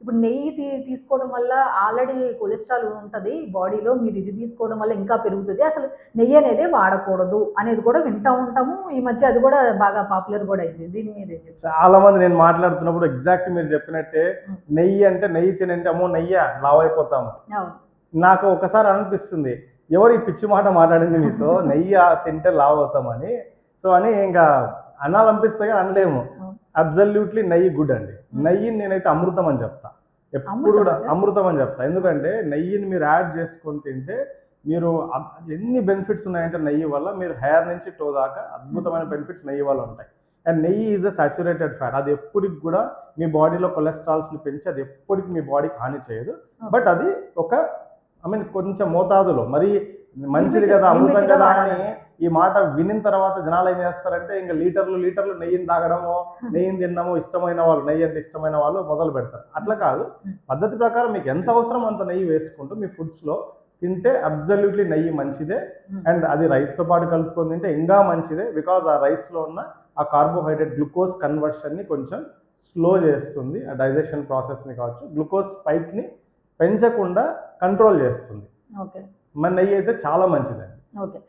ఇప్పుడు నెయ్యి తీసుకోవడం వల్ల ఆల్రెడీ కొలెస్ట్రాల్ ఉంటది బాడీలో. మీరు ఇది తీసుకోవడం వల్ల ఇంకా పెరుగుతది. అసలు నెయ్యి అనేది వాడకూడదు అనేది కూడా వింటా ఉంటాము. ఈ మధ్య అది కూడా బాగా పాపులర్ కూడా అయింది. దీని మీద ఏం చెప్తారు? చాలా మంది నేను మాట్లాడుతున్నప్పుడు ఎగ్జాక్ట్ మీరు చెప్పినట్టే నెయ్యి అంటే నెయ్యి తినంటే అమ్మో నెయ్యి లావ్ అయిపోతాము. అవును. నాకు ఒకసారి అనిపిస్తుంది ఎవరు ఈ పిచ్చి మాట మాట్లాడింది మీతో నెయ్యి తింటే లావ్ అవుతామని. సో అని ఇంకా అనాలనిపిస్తే కానీ అనలేము. అబ్సల్యూట్లీ నెయ్యి గుడ్ అండి. నెయ్యిని నేనైతే అమృతం అని చెప్తా. ఎప్పుడు కూడా అమృతం అని చెప్తా. ఎందుకంటే నెయ్యిని మీరు యాడ్ చేసుకొని తింటే మీరు ఎన్ని బెనిఫిట్స్ ఉన్నాయంటే నెయ్యి వల్ల మీరు హెయిర్ నుంచి టో దాకా అద్భుతమైన బెనిఫిట్స్ నెయ్యి వల్ల ఉంటాయి. అండ్ నెయ్యి ఈజ్ అ సాచురేటెడ్ ఫ్యాట్. అది ఎప్పటికి కూడా మీ బాడీలో కొలెస్ట్రాల్స్ని పెంచి అది ఎప్పటికి మీ బాడీకి హాని చేయదు. బట్ అది ఒక కొంచెం మోతాదులో మరి మంచిది కదా అమృతం కదా అని ఈ మాట వినిన తర్వాత జనాలు ఏం చేస్తారంటే ఇంకా లీటర్లు నెయ్యిని తాగడమో నెయ్యిని తినడమో ఇష్టమైన వాళ్ళు నెయ్యి అంటే ఇష్టమైన వాళ్ళు మొదలు పెడతారు. అట్లా కాదు, పద్ధతి ప్రకారం మీకు ఎంత అవసరం అంత నెయ్యి వేసుకుంటూ మీ ఫుడ్స్లో తింటే అబ్సల్యూట్లీ నెయ్యి మంచిదే. అండ్ అది రైస్తో పాటు కలుపుకొని తింటే ఇంకా మంచిదే. బికాజ్ ఆ రైస్లో ఉన్న ఆ కార్బోహైడ్రేట్ గ్లూకోజ్ కన్వర్షన్ని కొంచెం స్లో చేస్తుంది. ఆ డైజెషన్ ప్రాసెస్ని కావచ్చు, గ్లూకోజ్ స్పైక్ని పెంచకుండా కంట్రోల్ చేస్తుంది. ఓకే. మన నెయ్యి అయితే చాలా మంచిదండి. ఓకే.